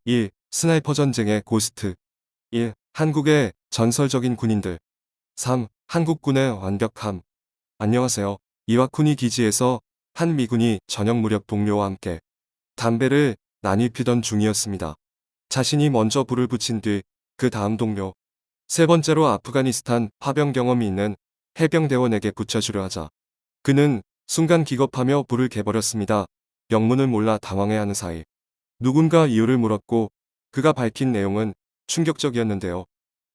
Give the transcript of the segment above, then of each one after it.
1. 스나이퍼 전쟁의 고스트. 1. 한국의 전설적인 군인들. 3. 한국군의 완벽함. 안녕하세요. 이와쿠니 기지에서 한 미군이 저녁 무렵 동료와 함께 담배를 나뉘 피던 중이었습니다. 자신이 먼저 불을 붙인 뒤 그 다음 동료, 세 번째로 아프가니스탄 파병 경험이 있는 해병대원에게 붙여주려 하자 그는 순간 기겁하며 불을 개버렸습니다. 영문을 몰라 당황해하는 사이 누군가 이유를 물었고 그가 밝힌 내용은 충격적이었는데요.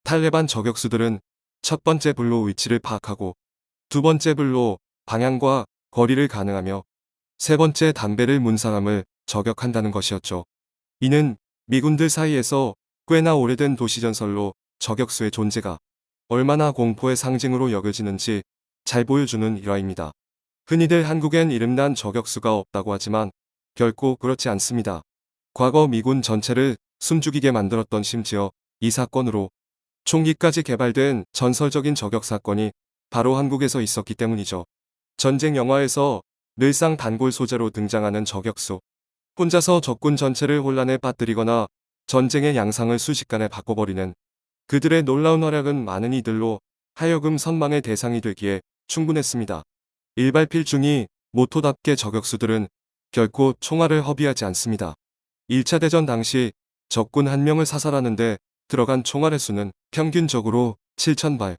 탈레반 저격수들은 첫 번째 불로 위치를 파악하고 두 번째 불로 방향과 거리를 가능하며 세 번째 담배를 문 사람을 저격한다는 것이었죠. 이는 미군들 사이에서 꽤나 오래된 도시전설로 저격수의 존재가 얼마나 공포의 상징으로 여겨지는지 잘 보여주는 일화입니다. 흔히들 한국엔 이름난 저격수가 없다고 하지만 결코 그렇지 않습니다. 과거 미군 전체를 숨죽이게 만들었던, 심지어 이 사건으로 총기까지 개발된 전설적인 저격 사건이 바로 한국에서 있었기 때문이죠. 전쟁 영화에서 늘상 단골 소재로 등장하는 저격수. 혼자서 적군 전체를 혼란에 빠뜨리거나 전쟁의 양상을 순식간에 바꿔버리는 그들의 놀라운 활약은 많은 이들로 하여금 선망의 대상이 되기에 충분했습니다. 일발필중이 모토답게 저격수들은 결코 총알을 허비하지 않습니다. 1차 대전 당시 적군 한 명을 사살하는데 들어간 총알의 수는 평균적으로 7,000발,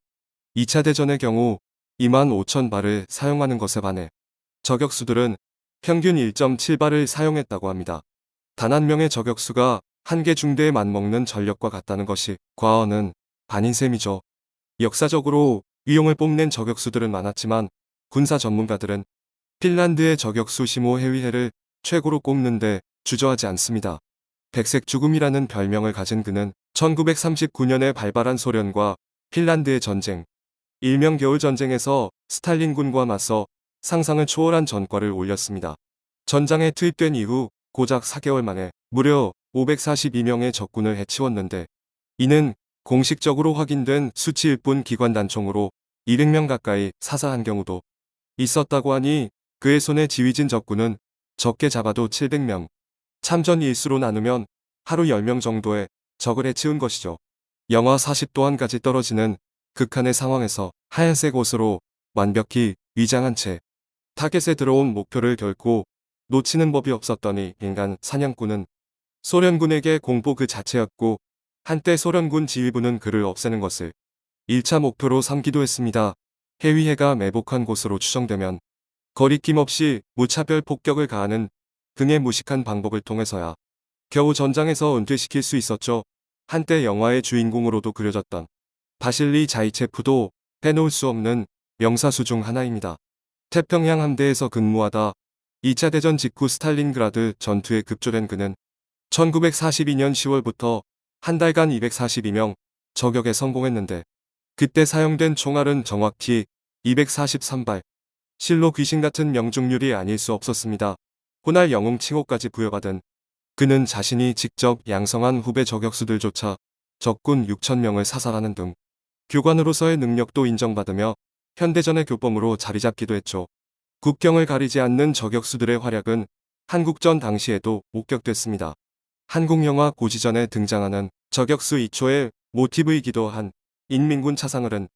2차 대전의 경우 25,000발을 사용하는 것에 반해 저격수들은 평균 1.7발을 사용했다고 합니다. 단 한 명의 저격수가 한 개 중대에 맞먹는 전력과 같다는 것이 과언은 아닌 셈이죠. 역사적으로 위용을 뽐낸 저격수들은 많았지만 군사 전문가들은 핀란드의 저격수 시모 헤위헤를 최고로 꼽는데 주저하지 않습니다. 백색 죽음이라는 별명을 가진 그는 1939년에 발발한 소련과 핀란드의 전쟁, 일명 겨울전쟁에서 스탈린군과 맞서 상상을 초월한 전과를 올렸습니다. 전장에 투입된 이후 고작 4개월 만에 무려 542명의 적군을 해치웠는데 이는 공식적으로 확인된 수치일 뿐 기관 단총으로 200명 가까이 사살한 경우도 있었다고 하니 그의 손에 지휘진 적군은 적게 잡아도 700명, 참전 일수로 나누면 하루 10명 정도의 적을 해치운 것이죠. 영하 40도안까지 떨어지는 극한의 상황에서 하얀색 옷으로 완벽히 위장한 채 타겟에 들어온 목표를 결코 놓치는 법이 없었더니 인간 사냥꾼은 소련군에게 공포 그 자체였고 한때 소련군 지휘부는 그를 없애는 것을 1차 목표로 삼기도 했습니다. 해위해가 매복한 곳으로 추정되면 거리낌 없이 무차별 폭격을 가하는 등의 무식한 방법을 통해서야 겨우 전장에서 은퇴시킬 수 있었죠. 한때 영화의 주인공으로도 그려졌던 바실리 자이체프도 빼놓을 수 없는 명사수 중 하나입니다. 태평양 함대에서 근무하다 2차 대전 직후 스탈린그라드 전투에 급조된 그는 1942년 10월부터 한 달간 242명 저격에 성공했는데 그때 사용된 총알은 정확히 243발. 실로 귀신 같은 명중률이 아닐 수 없었습니다. 호날 영웅 칭호까지 부여받은 그는 자신이 직접 양성한 후배 저격수들조차 적군 6,000명을 사살하는 등 교관으로서의 능력도 인정받으며 현대전의 교범으로 자리잡기도 했죠. 국경을 가리지 않는 저격수들의 활약은 한국전 당시에도 목격됐습니다. 한국 영화 고지전에 등장하는 저격수 2초의 모티브이기도 한 인민군 차상을은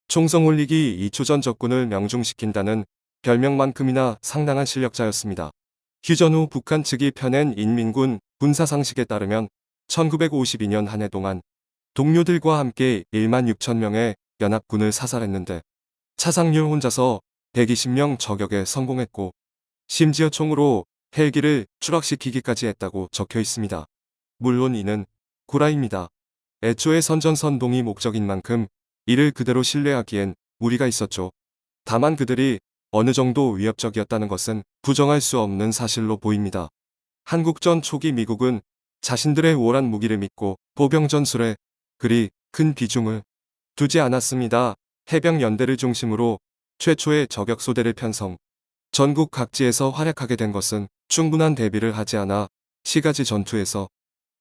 총성 올리기 2초 전 적군을 명중시킨다는 별명만큼이나 상당한 실력자였습니다. 휴전 후 북한 측이 펴낸 인민군 군사상식에 따르면 1952년 한 해 동안 동료들과 함께 16,000명의 연합군을 사살했는데 차상률 혼자서 120명 저격에 성공했고 심지어 총으로 헬기를 추락시키기까지 했다고 적혀 있습니다. 물론 이는 구라입니다. 애초에 선전선동이 목적인 만큼 이를 그대로 신뢰하기엔 무리가 있었죠. 다만 그들이 어느 정도 위협적이었다는 것은 부정할 수 없는 사실로 보입니다. 한국전 초기 미국은 자신들의 우월한 무기를 믿고 보병 전술에 그리 큰 비중을 두지 않았습니다. 해병연대를 중심으로 최초의 저격소대를 편성, 전국 각지에서 활약하게 된 것은 충분한 대비를 하지 않아 시가지 전투에서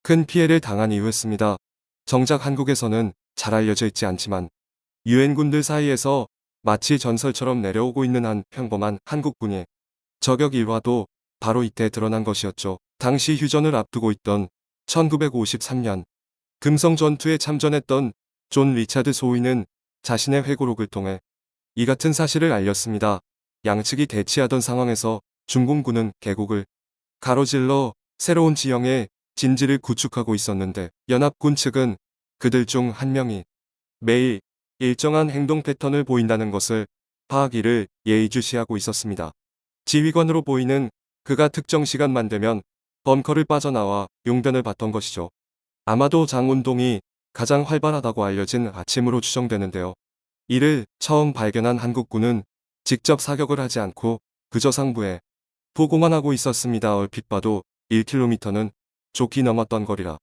큰 피해를 당한 이유였습니다. 정작 한국에서는 잘 알려져 있지 않지만 유엔군들 사이에서 마치 전설처럼 내려오고 있는 한 평범한 한국군의 저격 일화도 바로 이때 드러난 것이었죠. 당시 휴전을 앞두고 있던 1953년 금성 전투에 참전했던 존 리차드 소위는 자신의 회고록을 통해 이 같은 사실을 알렸습니다. 양측이 대치하던 상황에서 중공군은 계곡을 가로질러 새로운 지형의 진지를 구축하고 있었는데 연합군 측은 그들 중 한 명이 매일 일정한 행동 패턴을 보인다는 것을 파악이를 예의주시하고 있었습니다. 지휘관으로 보이는 그가 특정 시간만 되면 벙커를 빠져나와 용변을 봤던 것이죠. 아마도 장운동이 가장 활발하다고 알려진 아침으로 추정되는데요. 이를 처음 발견한 한국군은 직접 사격을 하지 않고 그저 상부에 보고만 하고 있었습니다. 얼핏 봐도 1km는 좋게 넘었던 거리라.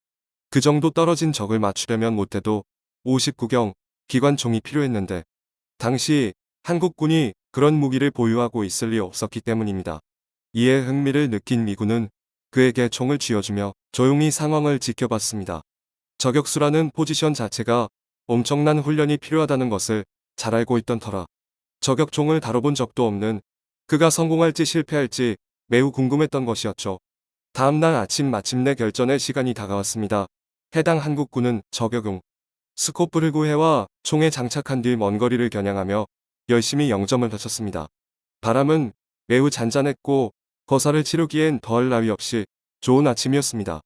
그 정도 떨어진 적을 맞추려면 못해도 59경 기관총이 필요했는데 당시 한국군이 그런 무기를 보유하고 있을 리 없었기 때문입니다. 이에 흥미를 느낀 미군은 그에게 총을 쥐어주며 조용히 상황을 지켜봤습니다. 저격수라는 포지션 자체가 엄청난 훈련이 필요하다는 것을 잘 알고 있던 터라 저격총을 다뤄본 적도 없는 그가 성공할지 실패할지 매우 궁금했던 것이었죠. 다음날 아침 마침내 결전의 시간이 다가왔습니다. 해당 한국군은 저격용 스코프를 구해와 총에 장착한 뒤 먼 거리를 겨냥하며 열심히 영점을 펼쳤습니다. 바람은 매우 잔잔했고 거사를 치르기엔 더할 나위 없이 좋은 아침이었습니다.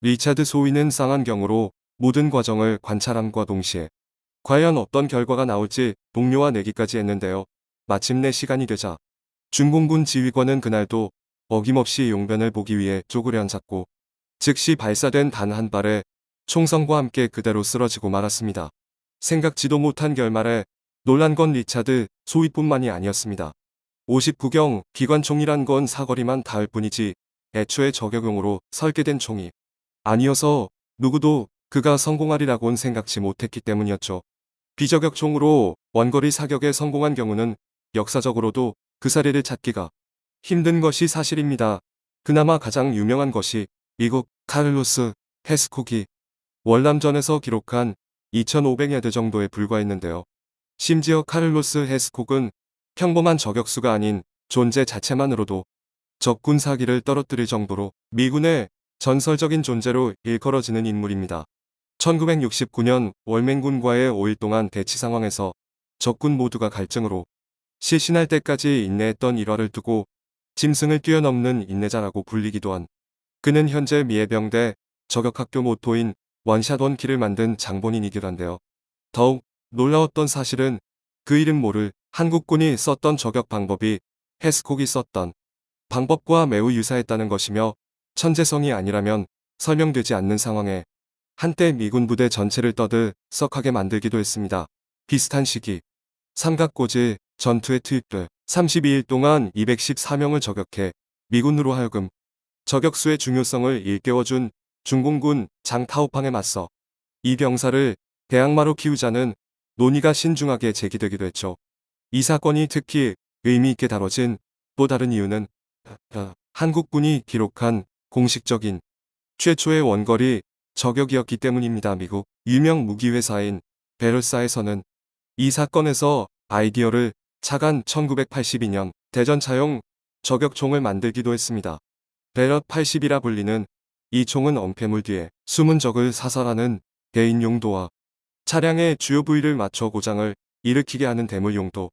리차드 소위는 쌍안경으로 모든 과정을 관찰함과 동시에 과연 어떤 결과가 나올지 동료와 내기까지 했는데요. 마침내 시간이 되자 중공군 지휘관은 그날도 어김없이 용변을 보기 위해 쪼그려 앉았고 즉시 발사된 단 한 발의 총성과 함께 그대로 쓰러지고 말았습니다. 생각지도 못한 결말에 놀란 건 리차드 소위뿐만이 아니었습니다. 59경 기관총이란 건 사거리만 닿을 뿐이지 애초에 저격용으로 설계된 총이 아니어서 누구도 그가 성공하리라고는 생각지 못했기 때문이었죠. 비저격총으로 원거리 사격에 성공한 경우는 역사적으로도 그 사례를 찾기가 힘든 것이 사실입니다. 그나마 가장 유명한 것이 미국 카를로스 헤스콕이 월남전에서 기록한 2500야드 정도에 불과했는데요. 심지어 카를로스 헤스콕은 평범한 저격수가 아닌 존재 자체만으로도 적군 사기를 떨어뜨릴 정도로 미군의 전설적인 존재로 일컬어지는 인물입니다. 1969년 월맹군과의 5일 동안 대치 상황에서 적군 모두가 갈증으로 실신할 때까지 인내했던 일화를 두고 짐승을 뛰어넘는 인내자라고 불리기도 한 그는 현재 미해병대 저격학교 모토인 원샷 원킬을 만든 장본인이기도 한데요. 더욱 놀라웠던 사실은 그 이름 모를 한국군이 썼던 저격 방법이 헤스콕이 썼던 방법과 매우 유사했다는 것이며 천재성이 아니라면 설명되지 않는 상황에 한때 미군 부대 전체를 떠들썩하게 만들기도 했습니다. 비슷한 시기 삼각고지 전투에 투입돼 32일 동안 214명을 저격해 미군으로 하여금 저격수의 중요성을 일깨워준 중공군 장타오팡에 맞서 이 병사를 대항마로 키우자는 논의가 신중하게 제기되기도 했죠. 이 사건이 특히 의미 있게 다뤄진 또 다른 이유는 한국군이 기록한 공식적인 최초의 원거리 저격이었기 때문입니다. 미국 유명 무기회사인 베럴사에서는 이 사건에서 아이디어를 착안 1982년 대전차용 저격총을 만들기도 했습니다. 베럿 80이라 불리는 이 총은 엄폐물 뒤에 숨은 적을 사살하는 개인 용도와 차량의 주요 부위를 맞춰 고장을 일으키게 하는 대물 용도,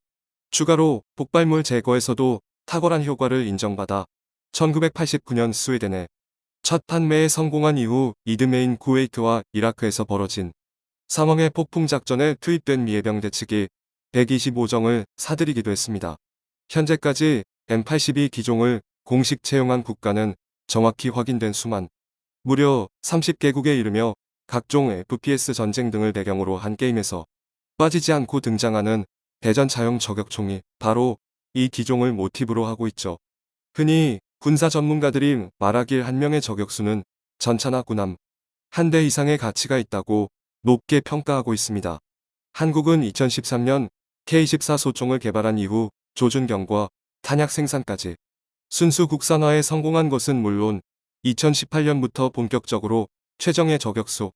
추가로 폭발물 제거에서도 탁월한 효과를 인정받아 1989년 스웨덴에 첫 판매에 성공한 이후 이드메인 쿠웨이트와 이라크에서 벌어진 상황의 폭풍작전에 투입된 미해병대 측이 125정을 사들이기도 했습니다. 현재까지 M82 기종을 공식 채용한 국가는 정확히 확인된 수만 무려 30개국에 이르며 각종 FPS 전쟁 등을 배경으로 한 게임에서 빠지지 않고 등장하는 대전차용 저격총이 바로 이 기종을 모티브로 하고 있죠. 흔히 군사 전문가들이 말하길 한 명의 저격수는 전차나 군함 한 대 이상의 가치가 있다고 높게 평가하고 있습니다. 한국은 2013년 K-14 소총을 개발한 이후 조준경과 탄약 생산까지 순수 국산화에 성공한 것은 물론 2018년부터 본격적으로 최정예 저격수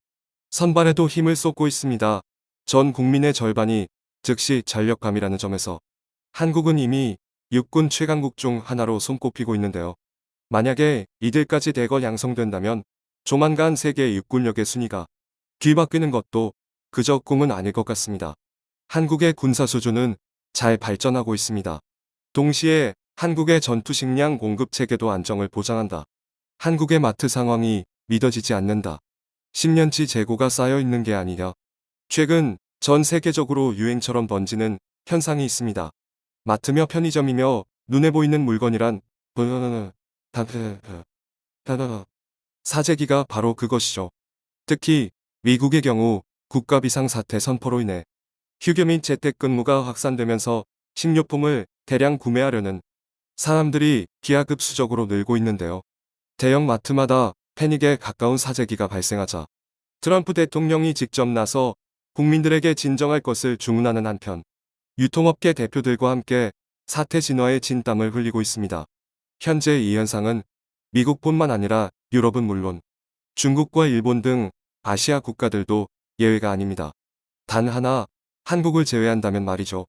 선발에도 힘을 쏟고 있습니다. 전 국민의 절반이 즉시 전력감이라는 점에서 한국은 이미 육군 최강국 중 하나로 손꼽히고 있는데요. 만약에 이들까지 대거 양성된다면 조만간 세계 육군력의 순위가 뒤바뀌는 것도 그저 꿈은 아닐 것 같습니다. 한국의 군사 수준은 잘 발전하고 있습니다. 동시에 한국의 전투 식량 공급 체계도 안정을 보장한다. 한국의 마트 상황이 믿어지지 않는다. 10년치 재고가 쌓여 있는 게 아니냐. 최근 전 세계적으로 유행처럼 번지는 현상이 있습니다. 마트며 편의점이며 눈에 보이는 물건이란 사재기가 바로 그것이죠. 특히 미국의 경우 국가 비상사태 선포로 인해 휴교 및 재택근무가 확산되면서 식료품을 대량 구매하려는 사람들이 기하급수적으로 늘고 있는데요. 대형 마트마다 패닉에 가까운 사재기가 발생하자 트럼프 대통령이 직접 나서 국민들에게 진정할 것을 주문하는 한편 유통업계 대표들과 함께 사태 진화에 진땀을 흘리고 있습니다. 현재 이 현상은 미국뿐만 아니라 유럽은 물론 중국과 일본 등 아시아 국가들도 예외가 아닙니다. 단 하나, 한국을 제외한다면 말이죠.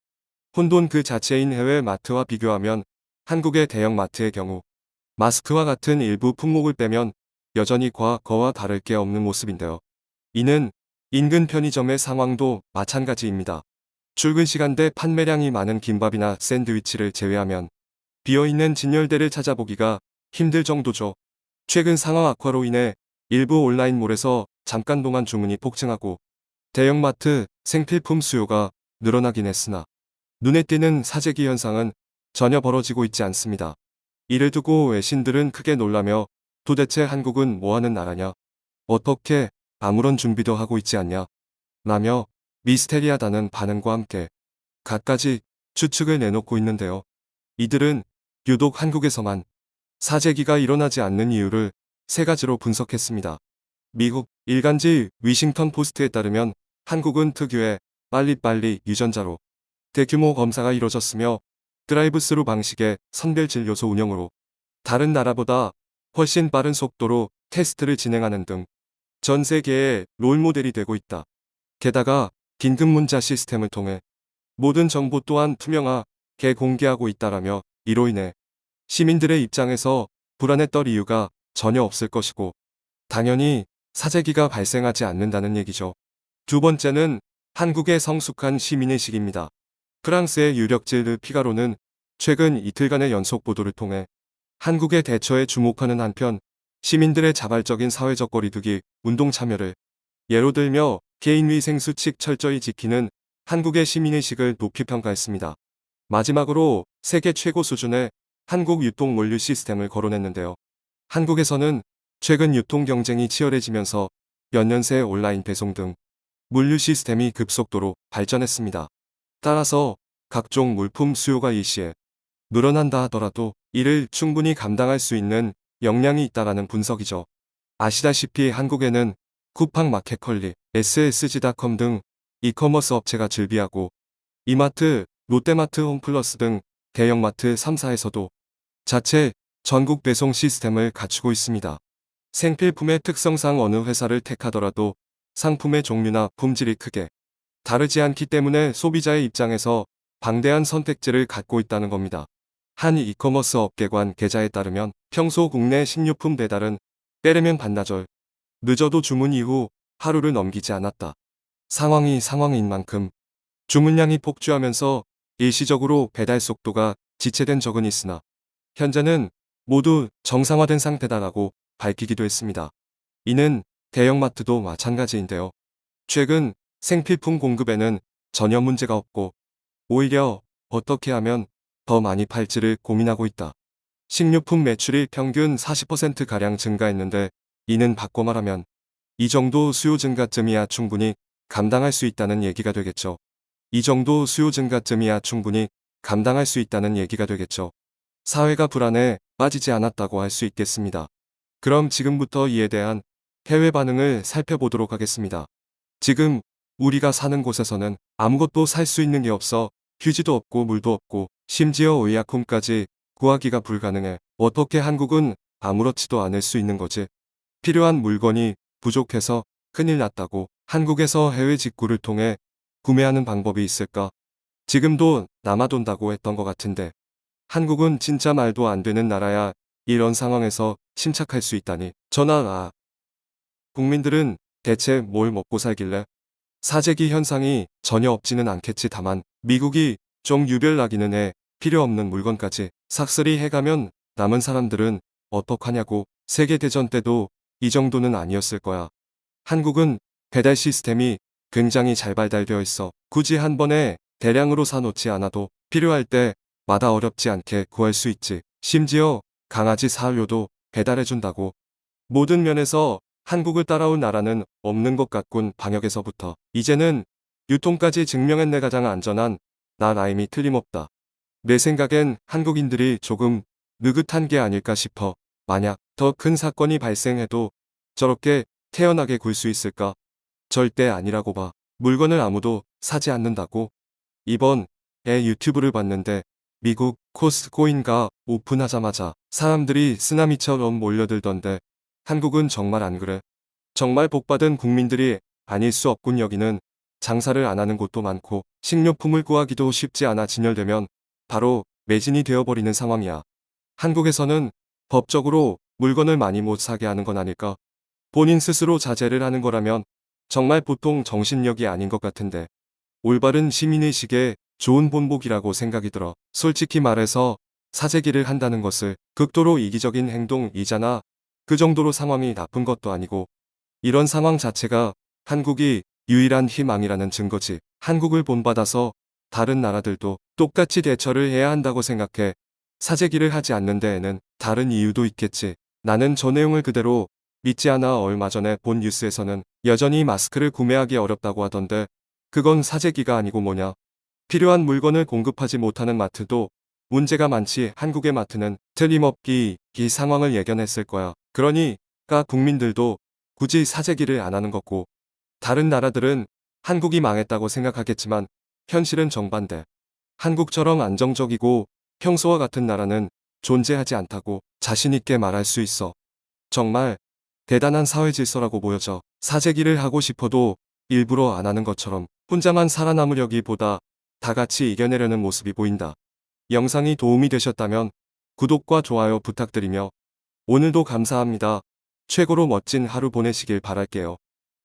혼돈 그 자체인 해외 마트와 비교하면 한국의 대형 마트의 경우 마스크와 같은 일부 품목을 빼면 여전히 과거와 다를 게 없는 모습인데요. 이는 인근 편의점의 상황도 마찬가지입니다. 출근 시간대 판매량이 많은 김밥이나 샌드위치를 제외하면 비어있는 진열대를 찾아보기가 힘들 정도죠. 최근 상황 악화로 인해 일부 온라인몰에서 잠깐 동안 주문이 폭증하고 대형마트 생필품 수요가 늘어나긴 했으나 눈에 띄는 사재기 현상은 전혀 벌어지고 있지 않습니다. 이를 두고 외신들은 크게 놀라며 도대체 한국은 뭐하는 나라냐? 어떻게 아무런 준비도 하고 있지 않냐? 라며 미스테리하다는 반응과 함께 갖가지 추측을 내놓고 있는데요. 이들은 유독 한국에서만 사재기가 일어나지 않는 이유를 세 가지로 분석했습니다. 미국 일간지 위싱턴 포스트에 따르면 한국은 특유의 빨리빨리 유전자로 대규모 검사가 이뤄졌으며 드라이브스루 방식의 선별 요소 운영으로 다른 나라보다 훨씬 빠른 속도로 테스트를 진행하는 등 전 세계의 롤모델이 되고 있다. 게다가 긴급 문자 시스템을 통해 모든 정보 또한 투명하게 공개하고 있다라며 이로 인해 시민들의 입장에서 불안에 떨 이유가 전혀 없을 것이고 당연히 사재기가 발생하지 않는다는 얘기죠. 두 번째는 한국의 성숙한 시민의식입니다. 프랑스의 유력지 르 피가로는 최근 이틀간의 연속 보도를 통해 한국의 대처에 주목하는 한편 시민들의 자발적인 사회적 거리두기 운동 참여를 예로 들며 개인위생 수칙 철저히 지키는 한국의 시민의식을 높이 평가했습니다. 마지막으로 세계 최고 수준의 한국 유통 물류 시스템을 거론했는데요. 한국에서는 최근 유통 경쟁이 치열해지면서 몇 년 새 온라인 배송 등 물류 시스템이 급속도로 발전했습니다. 따라서 각종 물품 수요가 일시에 늘어난다 하더라도 이를 충분히 감당할 수 있는 역량이 있다라는 분석이죠. 아시다시피 한국에는 쿠팡 마켓컬리, ssg.com 등 이커머스 업체가 즐비하고 이마트, 롯데마트, 홈플러스 등 대형마트 3사에서도 자체 전국 배송 시스템을 갖추고 있습니다. 생필품의 특성상 어느 회사를 택하더라도 상품의 종류나 품질이 크게 다르지 않기 때문에 소비자의 입장에서 방대한 선택지를 갖고 있다는 겁니다. 한 이커머스 업계관 계좌에 따르면 평소 국내 식료품 배달은 빼려면 반나절, 늦어도 주문 이후 하루를 넘기지 않았다. 상황인 만큼 주문량이 폭주하면서 일시적으로 배달 속도가 지체된 적은 있으나 현재는 모두 정상화된 상태다라고 밝히기도 했습니다. 이는 대형마트도 마찬가지인데요. 최근 생필품 공급에는 전혀 문제가 없고 오히려 어떻게 하면 더 많이 팔지를 고민하고 있다. 식료품 매출이 평균 40%가량 증가했는데 이는 바꿔 말하면 이 정도 수요 증가쯤이야 충분히 감당할 수 있다는 얘기가 되겠죠. 이 정도 수요 증가쯤이야 충분히 감당할 수 있다는 얘기가 되겠죠. 사회가 불안에 빠지지 않았다고 할 수 있겠습니다. 그럼 지금부터 이에 대한 해외 반응을 살펴보도록 하겠습니다. 지금 우리가 사는 곳에서는 아무것도 살 수 있는 게 없어 휴지도 없고 물도 없고 심지어 의약품까지 구하기가 불가능해. 어떻게 한국은 아무렇지도 않을 수 있는 거지? 필요한 물건이 부족해서 큰일 났다고 한국에서 해외 직구를 통해 구매하는 방법이 있을까? 지금도 남아돈다고 했던 것 같은데 한국은 진짜 말도 안 되는 나라야. 이런 상황에서 침착할 수 있다니. 국민들은 대체 뭘 먹고 살길래? 사재기 현상이 전혀 없지는 않겠지. 다만 미국이 좀 유별나기는 해. 필요 없는 물건까지 싹쓸이 해가면 남은 사람들은 어떡하냐고. 세계대전 때도 이 정도는 아니었을 거야. 한국은 배달 시스템이 굉장히 잘 발달되어 있어. 굳이 한 번에 대량으로 사놓지 않아도 필요할 때마다 어렵지 않게 구할 수 있지. 심지어 강아지 사료도 배달해준다고. 모든 면에서 한국을 따라온 나라는 없는 것 같군. 방역에서부터 이제는 유통까지 증명했네. 가장 안전한 나라임이 틀림없다. 내 생각엔 한국인들이 조금 느긋한 게 아닐까 싶어. 만약 더 큰 사건이 발생해도 저렇게 태연하게 굴 수 있을까? 절대 아니라고 봐. 물건을 아무도 사지 않는다고. 이번에 유튜브를 봤는데 미국 코스트코인가 오픈하자마자 사람들이 쓰나미처럼 몰려들던데 한국은 정말 안 그래? 정말 복받은 국민들이 아닐 수 없군. 여기는 장사를 안 하는 곳도 많고 식료품을 구하기도 쉽지 않아. 진열되면 바로 매진이 되어버리는 상황이야. 한국에서는 법적으로 물건을 많이 못 사게 하는 건 아닐까? 본인 스스로 자제를 하는 거라면 정말 보통 정신력이 아닌 것 같은데. 올바른 시민의식에 좋은 본보기라고 생각이 들어. 솔직히 말해서 사재기를 한다는 것을 극도로 이기적인 행동이잖아. 그 정도로 상황이 나쁜 것도 아니고. 이런 상황 자체가 한국이 유일한 희망이라는 증거지. 한국을 본받아서 다른 나라들도 똑같이 대처를 해야 한다고 생각해. 사재기를 하지 않는 데에는 다른 이유도 있겠지. 나는 저 내용을 그대로 믿지 않아. 얼마 전에 본 뉴스에서는 여전히 마스크를 구매하기 어렵다고 하던데 그건 사재기가 아니고 뭐냐. 필요한 물건을 공급하지 못하는 마트도 문제가 많지. 한국의 마트는 틀림없이 이 상황을 예견했을 거야. 그러니까 국민들도 굳이 사재기를 안 하는 거고. 다른 나라들은 한국이 망했다고 생각하겠지만 현실은 정반대. 한국처럼 안정적이고 평소와 같은 나라는 존재하지 않다고 자신있게 말할 수 있어. 정말 대단한 사회 질서라고 보여져. 사재기를 하고 싶어도 일부러 안 하는 것처럼 혼자만 살아남으려기보다 다 같이 이겨내려는 모습이 보인다. 영상이 도움이 되셨다면 구독과 좋아요 부탁드리며 오늘도 감사합니다. 최고로 멋진 하루 보내시길 바랄게요.